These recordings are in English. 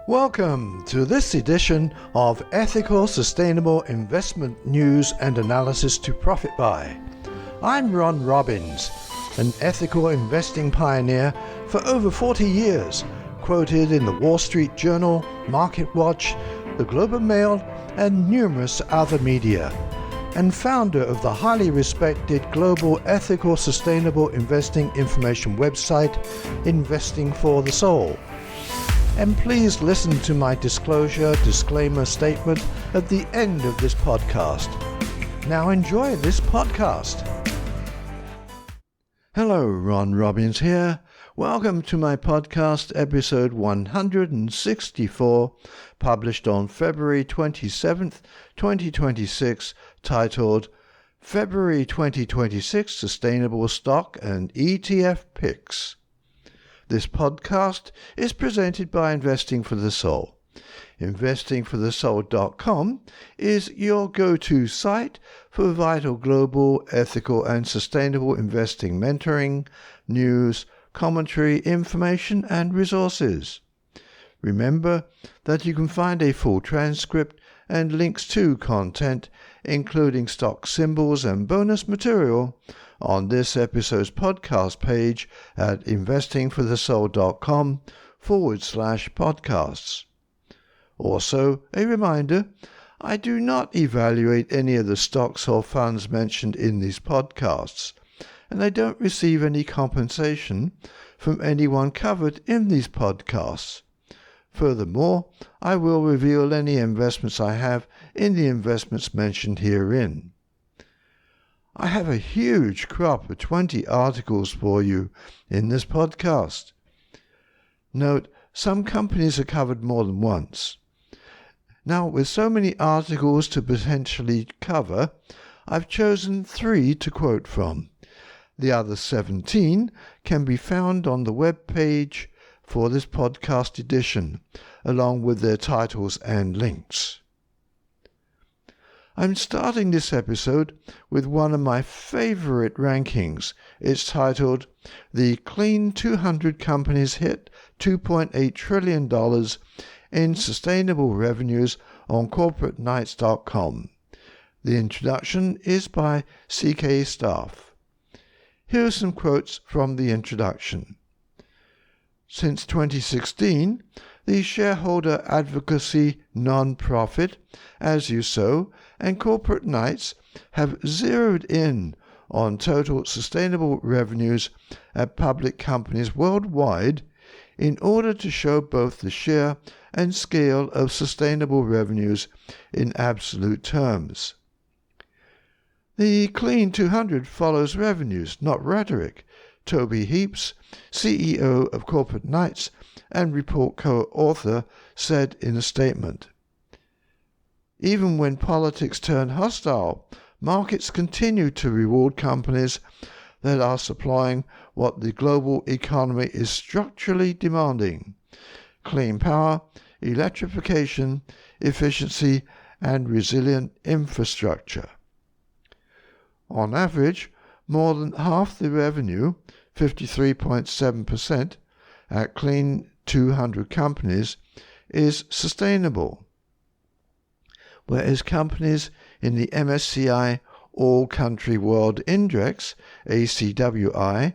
Welcome to this edition of Ethical Sustainable Investment News and Analysis to Profit By. I'm Ron Robbins, an ethical investing pioneer for over 40 years, quoted in the Wall Street Journal, MarketWatch, the Globe and Mail, and numerous other media, and founder of the highly respected global ethical sustainable investing information website, Investing for the Soul. And please listen to my disclaimer statement at the end of this podcast. Now enjoy this podcast. Hello, Ron Robbins here. Welcome to my podcast, episode 164, published on February 27th, 2026, titled February 2026 Sustainable Stock and ETF Picks. This podcast is presented by Investing for the Soul. Investingforthesoul.com is your go-to site for vital global, ethical and sustainable investing mentoring, news, commentary, information and resources. Remember that you can find a full transcript and links to content, including stock symbols and bonus material, on this episode's podcast page at investingforthesoul.com/podcasts. Also, a reminder, I do not evaluate any of the stocks or funds mentioned in these podcasts, and I don't receive any compensation from anyone covered in these podcasts. Furthermore, I will reveal any investments I have in the investments mentioned herein. I have a huge crop of 20 articles for you in this podcast. Note, some companies are covered more than once. Now, with so many articles to potentially cover, I've chosen 3 to quote from. The other 17 can be found on the web page for this podcast edition, along with their titles and links. I'm starting this episode with one of my favorite rankings. It's titled, The Clean 200 Companies Hit $2.8 Trillion in Sustainable Revenues on CorporateKnights.com. The introduction is by C.K. Staff. Here are some quotes from the introduction. Since 2016, the shareholder advocacy non-profit As You Sow and Corporate Knights have zeroed in on total sustainable revenues at public companies worldwide in order to show both the share and scale of sustainable revenues in absolute terms. The Clean 200 follows revenues, not rhetoric, Toby Heaps, CEO of Corporate Knights and report co-author, said in a statement. Even when politics turn hostile, markets continue to reward companies that are supplying what the global economy is structurally demanding: clean power, electrification, efficiency, and resilient infrastructure. On average, more than half the revenue, 53.7%, at Clean 200 companies is sustainable, whereas companies in the MSCI All Country World Index, ACWI,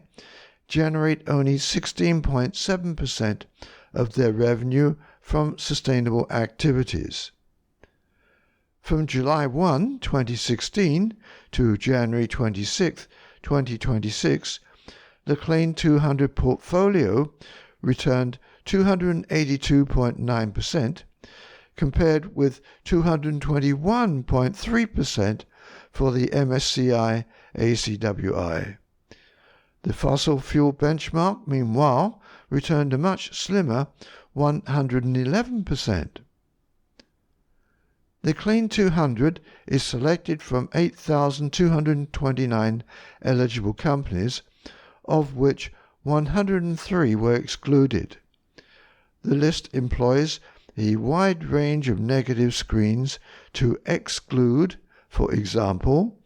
generate only 16.7% of their revenue from sustainable activities. From July 1, 2016 to January 26, 2026, the Clean 200 portfolio returned 282.9%, compared with 221.3% for the MSCI ACWI. The fossil fuel benchmark, meanwhile, returned a much slimmer 111%. The Clean 200 is selected from 8,229 eligible companies, of which 103 were excluded. The list employs a wide range of negative screens to exclude, for example,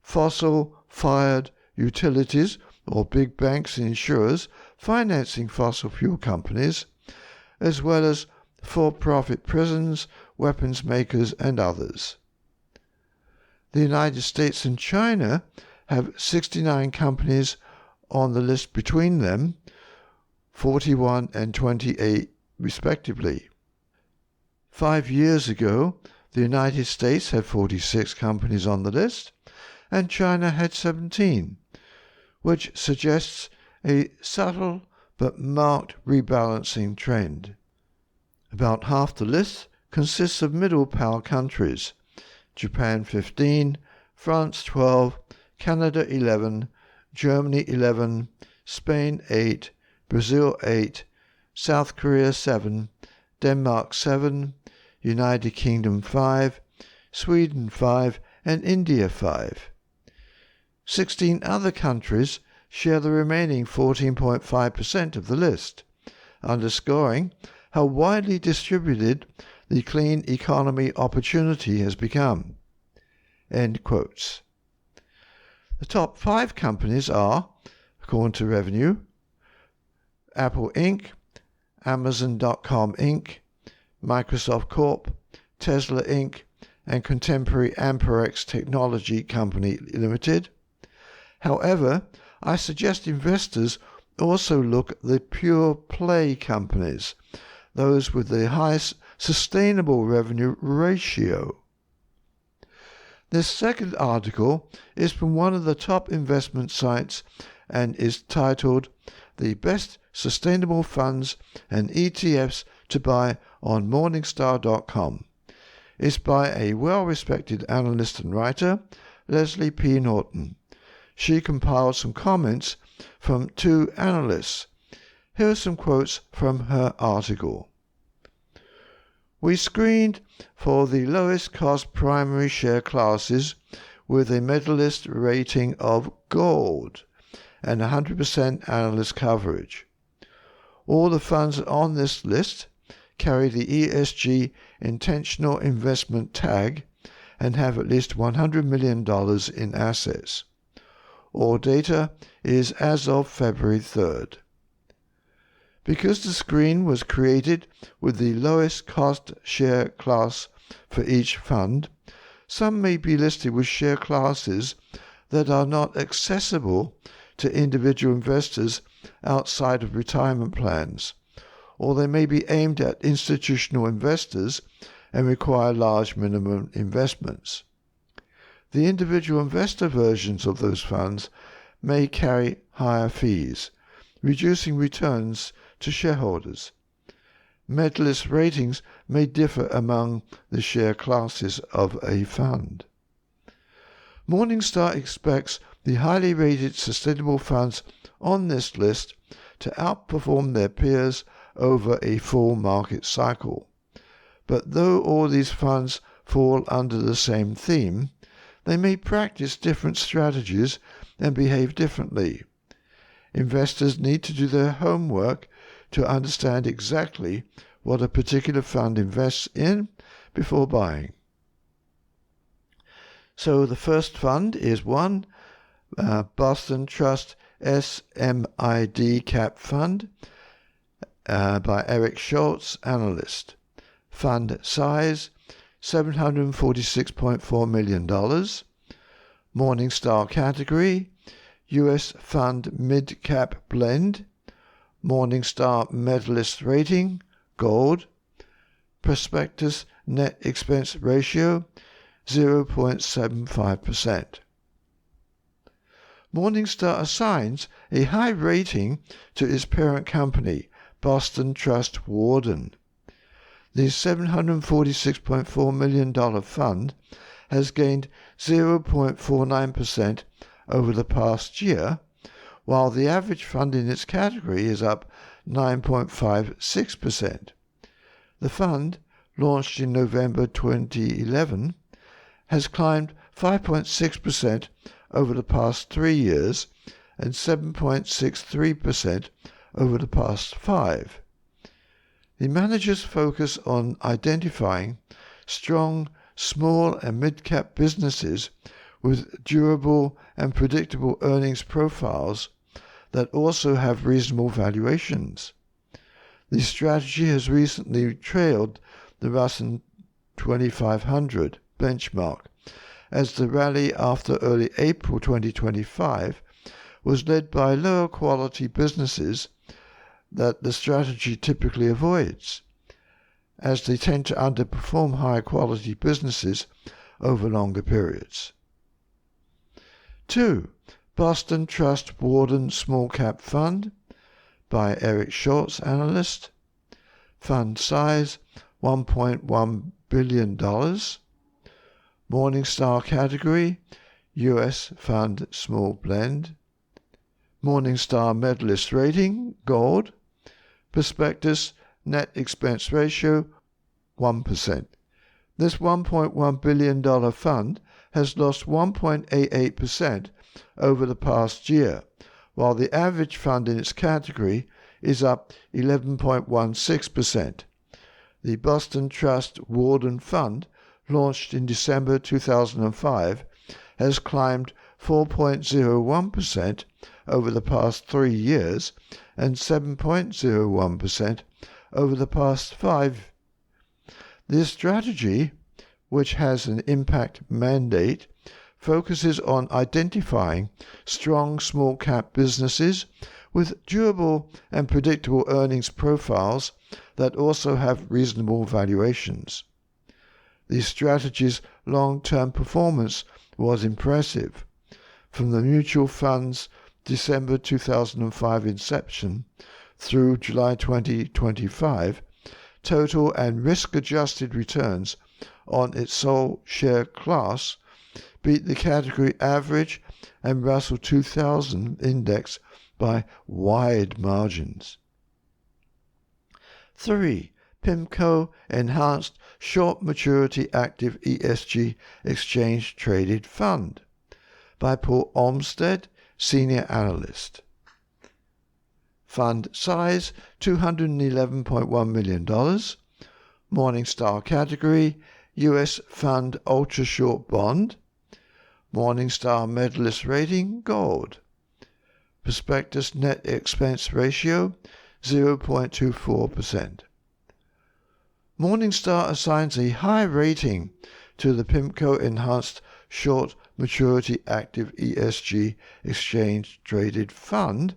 fossil-fired utilities or big banks and insurers financing fossil fuel companies, as well as for-profit prisons, weapons makers, and others. The United States and China have 69 companies on the list between them, 41 and 28 respectively. 5 years ago, the United States had 46 companies on the list, and China had 17, which suggests a subtle but marked rebalancing trend. About half the list consists of middle-power countries: Japan 15, France 12, Canada 11, Germany 11, Spain 8, Brazil 8, South Korea 7, Denmark 7, United Kingdom 5, Sweden 5, and India 5. 16 other countries share the remaining 14.5% of the list, underscoring how widely distributed the clean economy opportunity has become. End quotes. The top 5 companies are, according to revenue, Apple Inc., Amazon.com Inc., Microsoft Corp., Tesla Inc., and contemporary Amperex Technology Company Limited. However, I suggest investors also look at the pure play companies, those with the highest sustainable revenue ratio. This second article is from one of the top investment sites and is titled "The Best Sustainable Funds and ETFs to Buy on Morningstar.com. It's by a well-respected analyst and writer, Leslie P. Norton. She compiled some comments from 2 analysts. Here are some quotes from her article. We screened for the lowest cost primary share classes with a medalist rating of gold and 100% analyst coverage. All the funds on this list carry the ESG intentional investment tag and have at least $100 million in assets. All data is as of February 3rd. Because the screen was created with the lowest cost share class for each fund, some may be listed with share classes that are not accessible to individual investors outside of retirement plans, or they may be aimed at institutional investors and require large minimum investments. The individual investor versions of those funds may carry higher fees, reducing returns to shareholders. Medalist ratings may differ among the share classes of a fund. Morningstar expects the highly rated sustainable funds on this list to outperform their peers over a full market cycle. But though all these funds fall under the same theme, they may practice different strategies and behave differently. Investors need to do their homework to understand exactly what a particular fund invests in before buying. So the first fund is one Boston Trust SMID Cap Fund by Eric Schultz, analyst. Fund size $746.4 million. Morningstar category U.S. Fund Mid-Cap Blend. Morningstar Medalist Rating Gold. Prospectus Net Expense Ratio 0.75%. Morningstar assigns a high rating to its parent company, Boston Trust Warden. The $746.4 million fund has gained 0.49% over the past year, while the average fund in its category is up 9.56%. The fund, launched in November 2011, has climbed 5.6% over the past 3 years and 7.63% over the past 5. The managers focus on identifying strong, small and mid-cap businesses with durable and predictable earnings profiles that also have reasonable valuations. The strategy has recently trailed the Russell 2500 benchmark, as the rally after early April 2025 was led by lower quality businesses that the strategy typically avoids, as they tend to underperform higher quality businesses over longer periods. 2. Boston Trust Warden Small Cap Fund by Eric Schultz, analyst. Fund size $1.1 billion. Morningstar category U.S. Fund Small Blend. Morningstar medalist rating Gold. Prospectus net expense ratio 1%. This $1.1 billion fund has lost 1.88% over the past year, while the average fund in its category is up 11.16%. The Boston Trust Warden Fund, launched in December 2005, has climbed 4.01% over the past 3 years and 7.01% over the past 5. This strategy, which has an impact mandate, focuses on identifying strong small-cap businesses with durable and predictable earnings profiles that also have reasonable valuations. The strategy's long-term performance was impressive. From the mutual fund's December 2005 inception through July 2025, total and risk-adjusted returns on its sole share class beat the category average and Russell 2000 index by wide margins. 3. PIMCO Enhanced Short Maturity Active ESG Exchange Traded Fund by Paul Olmsted, Senior Analyst. Fund size $211.1 million. Morningstar category U.S. Fund Ultra Short Bond. Morningstar medalist rating Gold. Prospectus net expense ratio 0.24%. Morningstar assigns a high rating to the PIMCO Enhanced Short Maturity Active ESG Exchange Traded Fund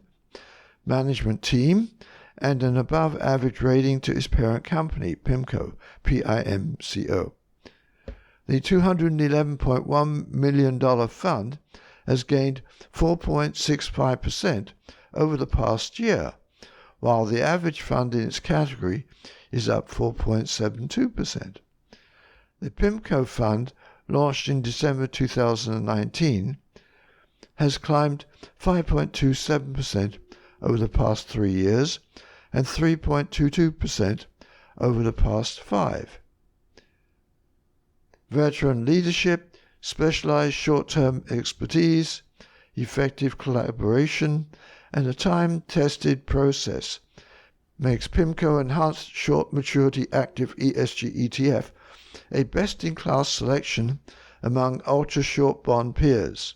management team and an above-average rating to its parent company, PIMCO, PIMCO. The $211.1 million fund has gained 4.65% over the past year, while the average fund in its category is up 4.72%. The PIMCO fund, launched in December 2019, has climbed 5.27% over the past 3 years and 3.22% over the past 5. Veteran leadership, specialized short-term expertise, effective collaboration, and a time-tested process makes PIMCO Enhanced Short Maturity Active ESG ETF a best-in-class selection among ultra-short bond peers.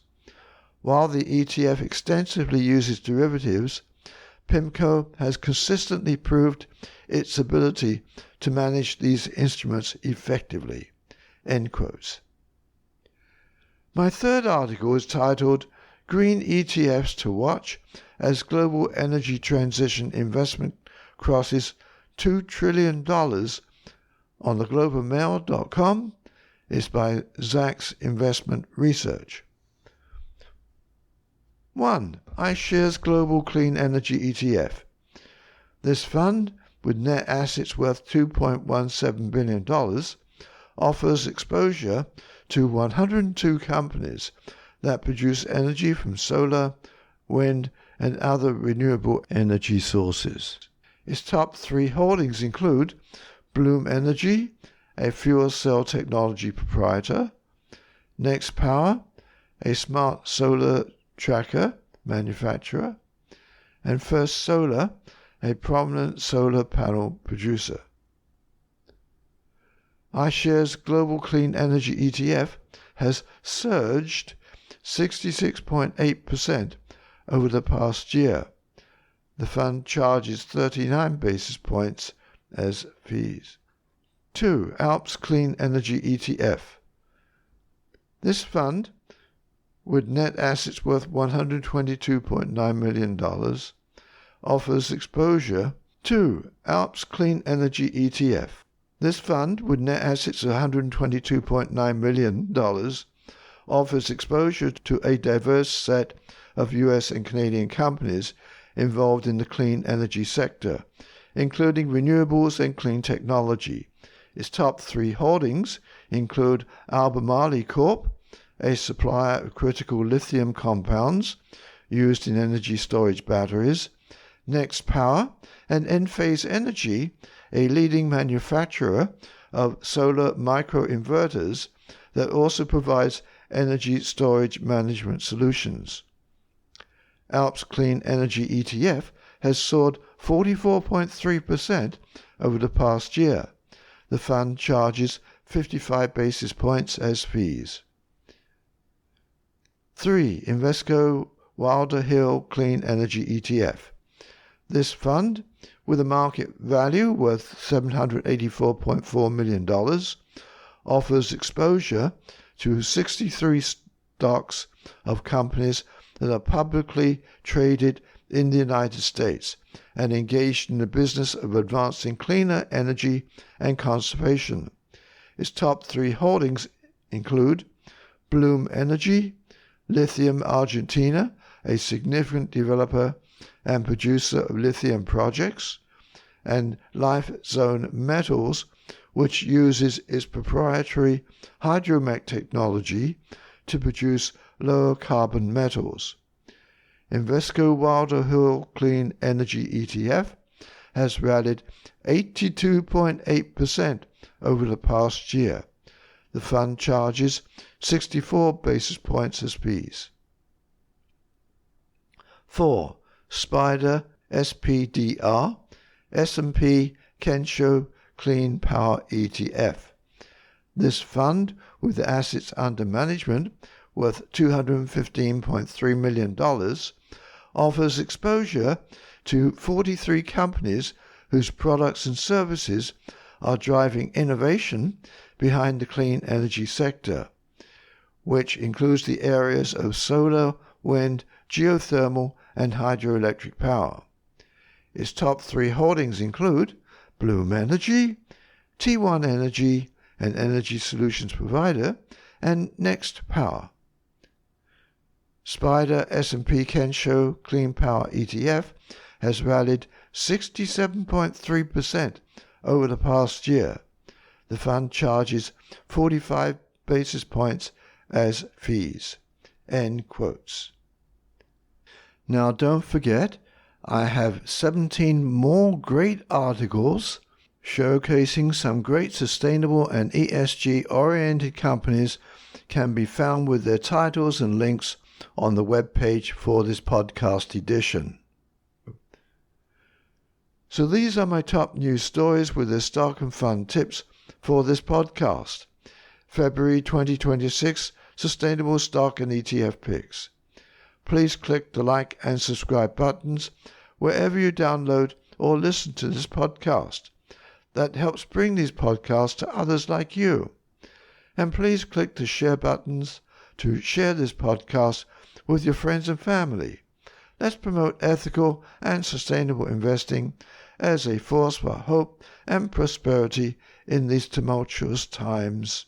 While the ETF extensively uses derivatives, PIMCO has consistently proved its ability to manage these instruments effectively. End quotes. My third article is titled Green ETFs to Watch as Global Energy Transition Investment Crosses $2 trillion on theglobalmail.com. It's by Zacks Investment Research. 1. iShares Global Clean Energy ETF. This fund, with net assets worth $2.17 billion, offers exposure to 102 companies that produce energy from solar, wind, and other renewable energy sources. Its top 3 holdings include Bloom Energy, a fuel cell technology proprietor, Next Power, a smart solar tracker manufacturer, and First Solar, a prominent solar panel producer. iShares Global Clean Energy ETF has surged 66.8% over the past year. The fund charges 39 basis points as fees. 2. Alps Clean Energy ETF. This fund, with net assets worth $122.9 million, offers exposure to Alps Clean Energy ETF. This fund, with net assets of $122.9 million, offers exposure to a diverse set of U.S. and Canadian companies involved in the clean energy sector, including renewables and clean technology. Its top 3 holdings include Albemarle Corp., a supplier of critical lithium compounds used in energy storage batteries, Next Power, and Enphase Energy, a leading manufacturer of solar microinverters that also provides energy storage management solutions. Alps Clean Energy ETF has soared 44.3% over the past year. The fund charges 55 basis points as fees. 3. Invesco Wilder Hill Clean Energy ETF. This fund, with a market value worth $784.4 million, offers exposure to 63 stocks of companies that are publicly traded in the United States and engaged in the business of advancing cleaner energy and conservation. Its top 3 holdings include Bloom Energy, Lithium Argentina, a significant developer and producer of lithium projects, and Life Zone Metals, which uses its proprietary hydromet technology to produce lower carbon metals. Invesco Wilder Hill Clean Energy ETF has rallied 82.8% over the past year. The fund charges 64 basis points as fees. 4. Spider SPDR S&P Kensho Clean Power ETF. This fund, with assets under management worth $215.3 million, offers exposure to 43 companies whose products and services are driving innovation behind the clean energy sector, which includes the areas of solar, wind, geothermal, and hydroelectric power. Its top 3 holdings include Bloom Energy, T1 Energy, an energy solutions provider, and Next Power. Spider S&P Kensho Clean Power ETF has rallied 67.3% over the past year. The fund charges 45 basis points as fees. End quotes. Now don't forget, I have 17 more great articles showcasing some great sustainable and ESG-oriented companies can be found with their titles and links on the web page for this podcast edition. So these are my top news stories with their stock and fund tips for this podcast. February 2026 Sustainable Stock and ETF Picks. Please click the like and subscribe buttons wherever you download or listen to this podcast. That helps bring these podcasts to others like you. And please click the share buttons to share this podcast with your friends and family. Let's promote ethical and sustainable investing as a force for hope and prosperity in these tumultuous times.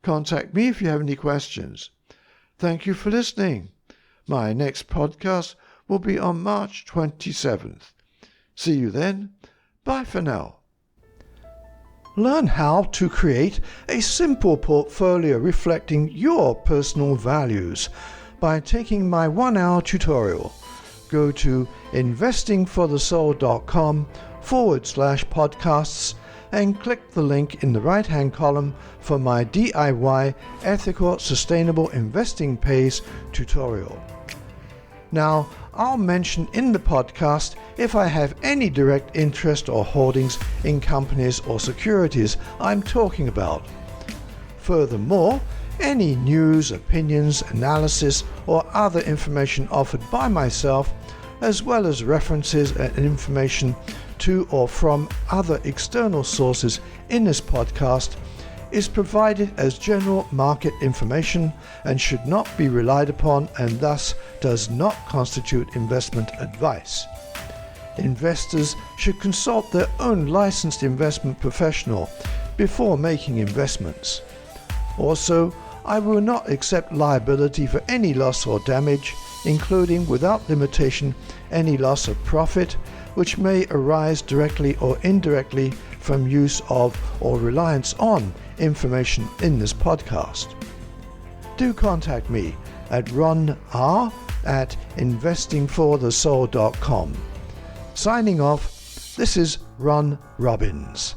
Contact me if you have any questions. Thank you for listening. My next podcast will be on March 27th. See you then. Bye for now. Learn how to create a simple portfolio reflecting your personal values by taking my 1-hour tutorial. Go to investingforthesoul.com/podcasts and click the link in the right-hand column for my DIY Ethical Sustainable Investing Pays tutorial. Now, I'll mention in the podcast if I have any direct interest or holdings in companies or securities I'm talking about. Furthermore, any news, opinions, analysis, or other information offered by myself as well as references and information to or from other external sources in this podcast, is provided as general market information and should not be relied upon, and thus does not constitute investment advice. Investors should consult their own licensed investment professional before making investments. Also, I will not accept liability for any loss or damage, including without limitation any loss of profit, which may arise directly or indirectly from use of or reliance on information in this podcast. Do contact me at ronr@investingforthesoul.com. Signing off, this is Ron Robbins.